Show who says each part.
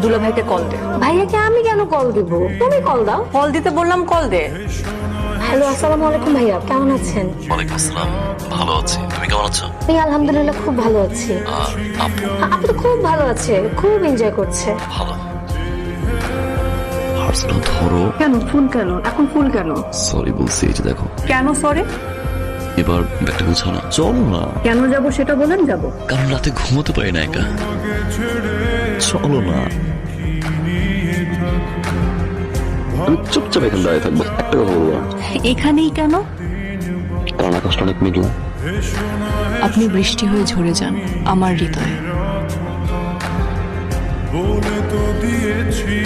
Speaker 1: দুলাভাইকে call দে।
Speaker 2: ভাইয়াকে আমি কেন কল দিব? তুমি কল দাও।
Speaker 1: কল দিতে বললাম, কল দে।
Speaker 2: হ্যালো, আসসালামু আলাইকুম ভাইয়া, কেমন আছেন?
Speaker 3: ওয়ালাইকুম আসসালাম, ভালো আছি। তুমি কেমন আছো?
Speaker 2: আমি আলহামদুলিল্লাহ খুব ভালো আছি।
Speaker 3: আর আপু?
Speaker 2: আপু তো খুব ভালো আছে, খুব এনজয় করছে।
Speaker 3: ভালো। পার্সেলটা ধরো।
Speaker 1: কেন ফুল কেন এখন ফুল কেন?
Speaker 3: সরি বলছি, এই যে দেখো।
Speaker 1: কেন সরি?
Speaker 3: এবার ব্যাগটা গুছাও না, চলো না।
Speaker 1: কেন যাব সেটা বলেন যাব।
Speaker 3: কারণ রাতে ঘুমোতে পারি না একা। চলো না। আমি চুপচাপ এখানে দাঁড়িয়ে থাকবো, একটা কথা বলবো।
Speaker 1: এখানেই কেন?
Speaker 3: কারণ আকাশটা অনেক মেঘলা।
Speaker 1: আপনি বৃষ্টি হয়ে ঝরে যান আমার হৃদয়ে।
Speaker 4: বলে তো দিয়েছি